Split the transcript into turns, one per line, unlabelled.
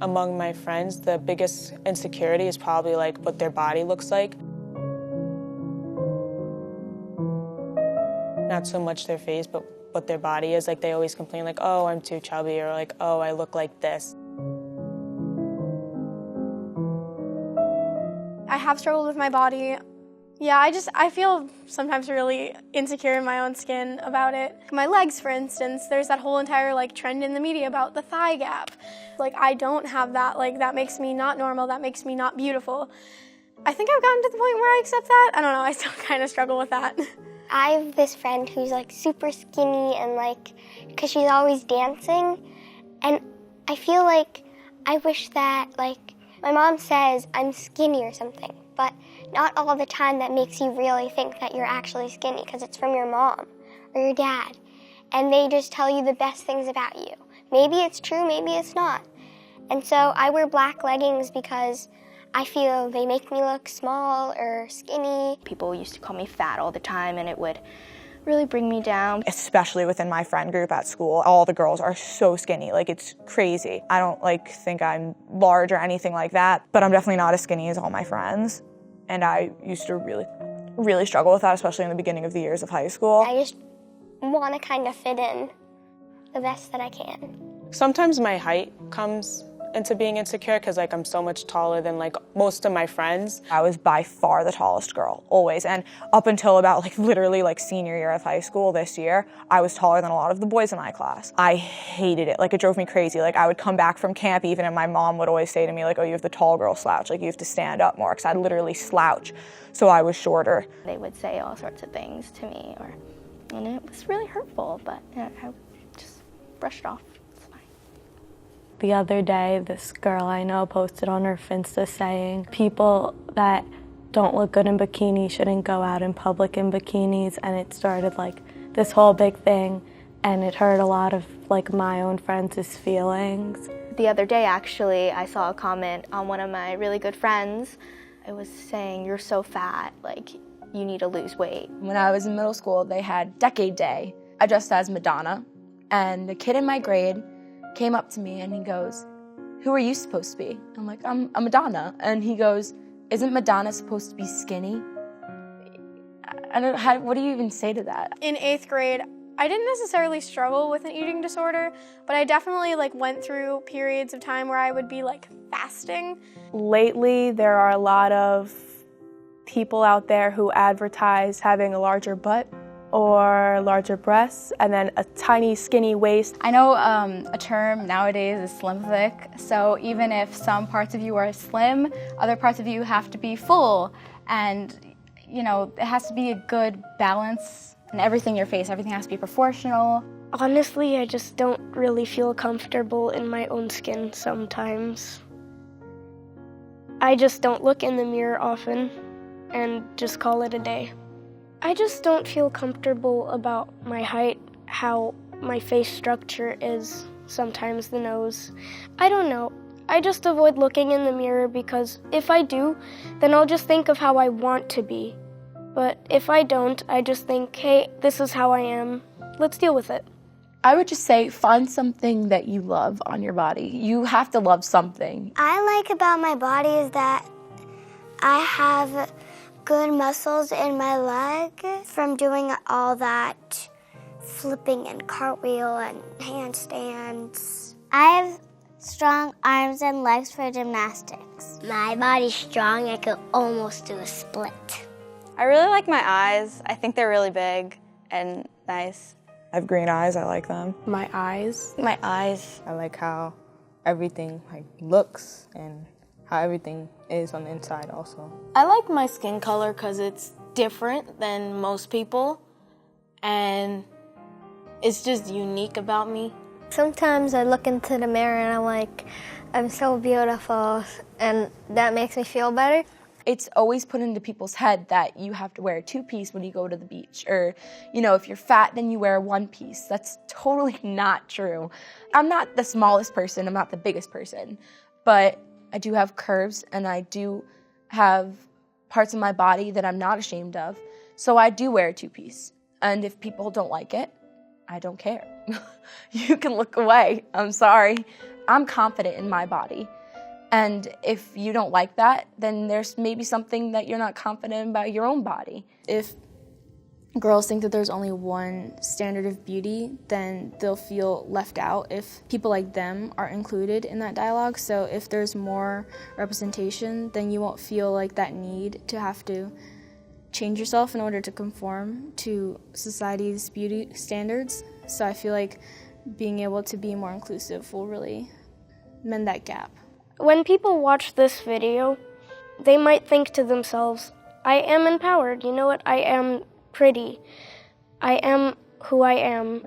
Among my friends, the biggest insecurity is probably like what their body looks like. Not so much their face, but what their body is. Like they always complain like, oh, I'm too chubby, or like, oh, I look like this.
I have struggled with my body. Yeah, I feel sometimes really insecure in my own skin about it. My legs, for instance, there's that whole entire like trend in the media about the thigh gap. Like I don't have that, like that makes me not normal, that makes me not beautiful. I think I've gotten to the point where I accept that. I don't know, I still kind of struggle with that.
I have this friend who's like super skinny and like, because she's always dancing, and I feel like I wish that like, my mom says I'm skinny or something, but not all the time that makes you really think that you're actually skinny because it's from your mom or your dad. And they just tell you the best things about you. Maybe it's true, maybe it's not. And so I wear black leggings because I feel they make me look small or skinny.
People used to call me fat all the time and it would really bring me down.
Especially within my friend group at school, all the girls are so skinny, like it's crazy. I don't like think I'm large or anything like that, but I'm definitely not as skinny as all my friends. And I used to really struggle with that, especially in the beginning of the years of high school.
I just want to kind of fit in the best that I can.
Sometimes my height comes into being insecure because like I'm so much taller than like most of my friends.
I was by far the tallest girl, always. And up until about like literally like senior year of high school this year, I was taller than a lot of the boys in my class. I hated it, like it drove me crazy. Like I would come back from camp even and my mom would always say to me like, oh, you have the tall girl slouch, like you have to stand up more, because I'd literally slouch. So I was shorter.
They would say all sorts of things to me, and it was really hurtful, but I just brushed it off.
The other day, this girl I know posted on her Finsta saying people that don't look good in bikinis shouldn't go out in public in bikinis, and it started like this whole big thing, and it hurt a lot of like my own friends' feelings.
The other day, actually, I saw a comment on one of my really good friends. It was saying, you're so fat, like you need to lose weight.
When I was in middle school, they had Decade Day. I dressed as Madonna, and the kid in my grade came up to me and he goes, who are you supposed to be? I'm like, I'm Madonna. And he goes, isn't Madonna supposed to be skinny? I don't know, what do you even say to that?
In 8th grade, I didn't necessarily struggle with an eating disorder, but I definitely like went through periods of time where I would be like fasting.
Lately, there are a lot of people out there who advertise having a larger butt or larger breasts, and then a tiny skinny waist.
I know a term nowadays is slim thick, so even if some parts of you are slim, other parts of you have to be full, and you know, it has to be a good balance in everything in your face, everything has to be proportional.
Honestly, I just don't really feel comfortable in my own skin sometimes. I just don't look in the mirror often and just call it a day. I just don't feel comfortable about my height, how my face structure is, sometimes the nose. I don't know. I just avoid looking in the mirror because if I do, then I'll just think of how I want to be. But if I don't, I just think, hey, this is how I am. Let's deal with it.
I would just say find something that you love on your body. You have to love something.
I like about my body is that I have good muscles in my leg from doing all that flipping and cartwheel and handstands.
I have strong arms and legs for gymnastics.
My body's strong, I could almost do a split.
I really like my eyes. I think they're really big and nice.
I have green eyes, I like them.
My eyes.
My eyes.
I like how everything like looks and how everything is on the inside also.
I like my skin color because it's different than most people and it's just unique about me.
Sometimes I look into the mirror and I'm like, I'm so beautiful, and that makes me feel better.
It's always put into people's head that you have to wear a 2-piece when you go to the beach, or, you know, if you're fat, then you wear a 1-piece. That's totally not true. I'm not the smallest person, I'm not the biggest person, but I do have curves and I do have parts of my body that I'm not ashamed of. So I do wear a 2-piece. And if people don't like it, I don't care. You can look away, I'm sorry. I'm confident in my body. And if you don't like that, then there's maybe something that you're not confident about your own body. If girls think that there's only one standard of beauty, then they'll feel left out if people like them are included in that dialogue. So if there's more representation, then you won't feel like that need to have to change yourself in order to conform to society's beauty standards. So I feel like being able to be more inclusive will really mend that gap.
When people watch this video, they might think to themselves, I am empowered. You know what? I am pretty. I am who I am.